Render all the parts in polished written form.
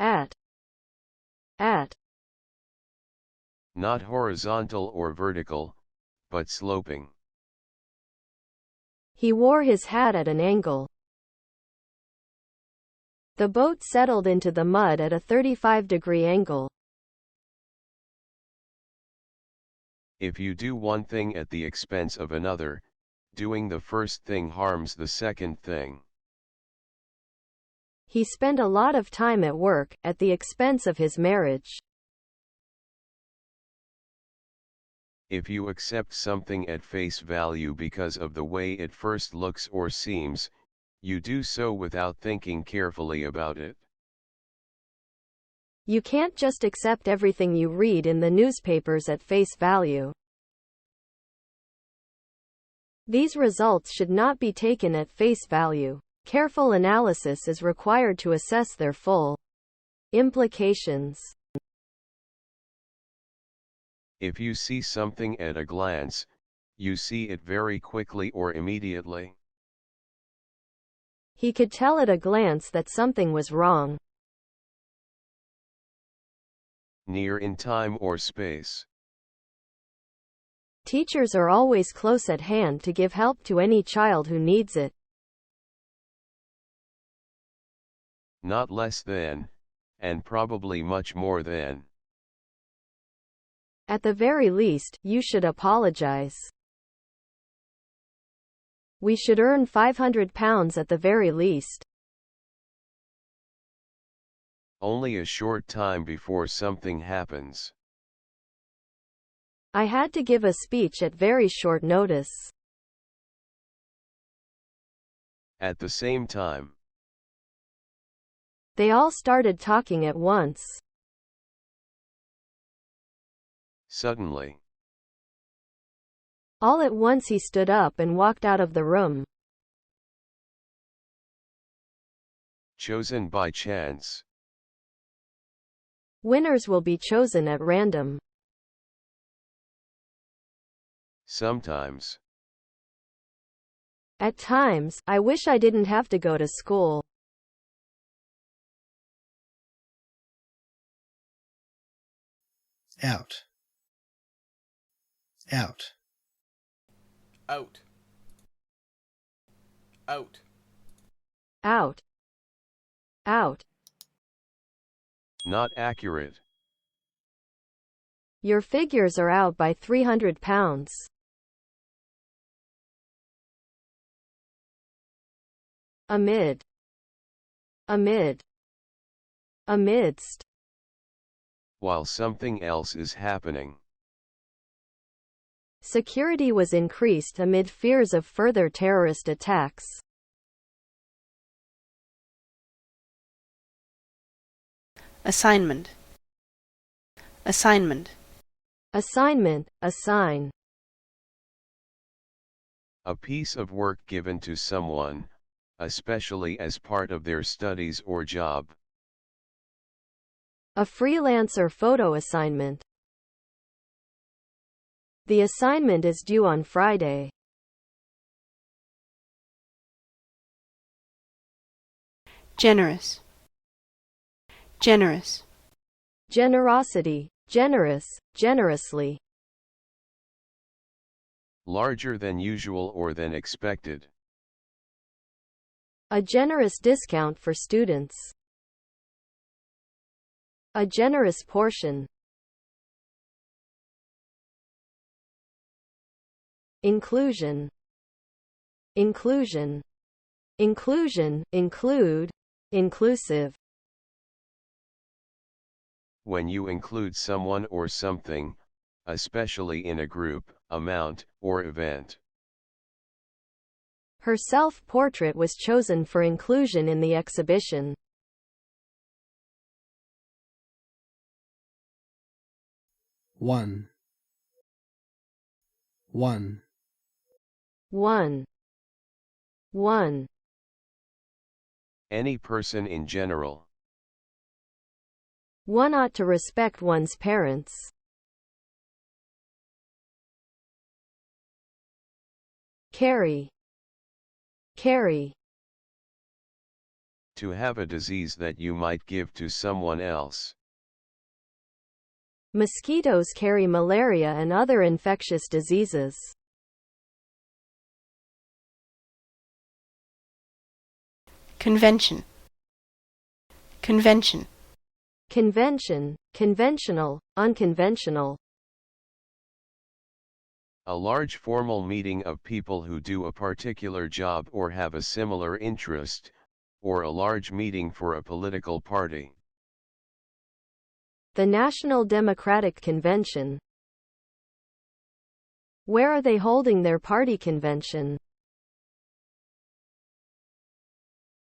at, at. Not horizontal or vertical, but sloping. He wore his hat at an angle. The boat settled into the mud at a 35-degree angle. If you do one thing at the expense of another, doing the first thing harms the second thing. He spent a lot of time at work, at the expense of his marriage. If you accept something at face value because of the way it first looks or seems, you do so without thinking carefully about it. You can't just accept everything you read in the newspapers at face value. These results should not be taken at face value. Careful analysis is required to assess their full implications. If you see something at a glance, you see it very quickly or immediately. He could tell at a glance that something was wrong. Near in time or space. Teachers are always close at hand to give help to any child who needs it. Not less than, and probably much more than. At the very least, you should apologize. We should earn £500 at the very least. Only a short time before something happens. I had to give a speech at very short notice. At the same time. They all started talking at once. Suddenly. All at once he stood up and walked out of the room. Chosen by chance. Winners will be chosen at random. Sometimes. At times, I wish I didn't have to go to school. Out. Out. Out. Out. Out. Out. Not accurate. Your figures are out by £300. Amid. Amid. Amidst. While something else is happening. Security was increased amid fears of further terrorist attacks. Assignment. Assignment. Assignment, assign. A piece of work given to someone, especially as part of their studies or job. A freelance or photo assignment. The assignment is due on Friday. Generous. Generous. Generosity, generous, generously. Larger than usual or than expected. A generous discount for students. A generous portion. Inclusion. Inclusion. Inclusion, include, inclusive. When you include someone or something, especially in a group, amount, or event. Her self-portrait was chosen for inclusion in the exhibition. One. One. One. One. Any person in general. One ought to respect one's parents. Carry. Carry. To have a disease that you might give to someone else. Mosquitoes carry malaria and other infectious diseases. Convention. Convention. Convention, conventional, unconventional. A large formal meeting of people who do a particular job or have a similar interest, or a large meeting for a political party. The National Democratic Convention. Where are they holding their party convention?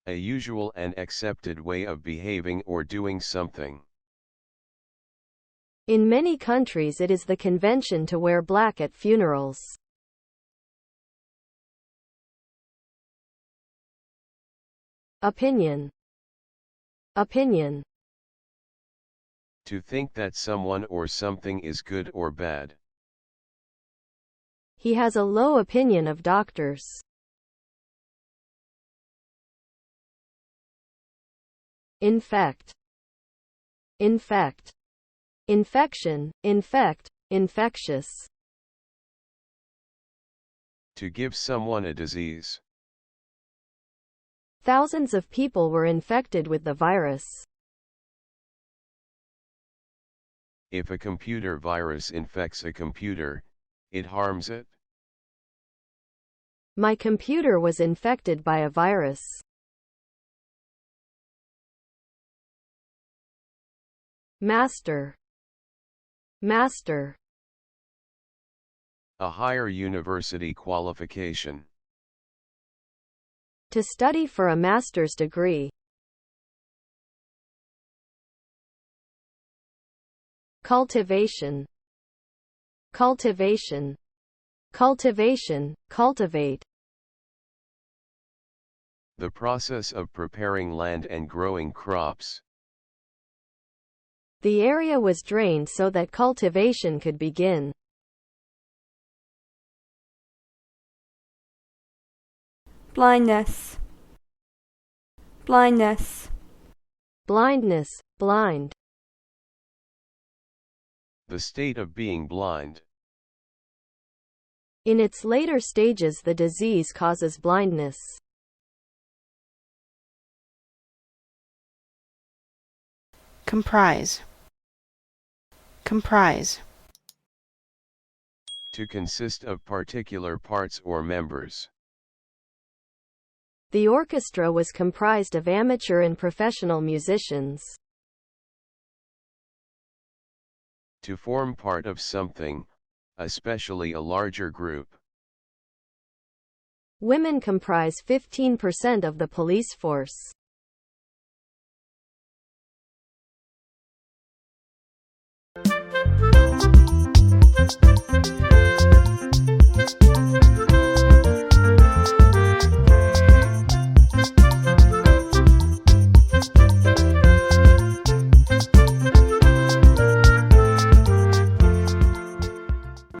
A usual and accepted way of behaving or doing something. In many countries it is the convention to wear black at funerals. Opinion. Opinion. To think that someone or something is good or bad. He has a low opinion of doctors. Infect. Infect. Infection, infect, infectious. To give someone a disease. Thousands of people were infected with the virus. If a computer virus infects a computer, it harms it. My computer was infected by a virus. Master. Master. A higher university qualification. To study for a master's degree. Cultivation. Cultivation. Cultivation, cultivate. The process of preparing land and growing crops. The area was drained so that cultivation could begin. Blindness. Blindness. Blindness, blind. The state of being blind. In its later stages the disease causes blindness. Comprise. Comprise. To consist of particular parts or members. The orchestra was comprised of amateur and professional musicians. To form part of something, especially a larger group. Women comprise 15% of the police force.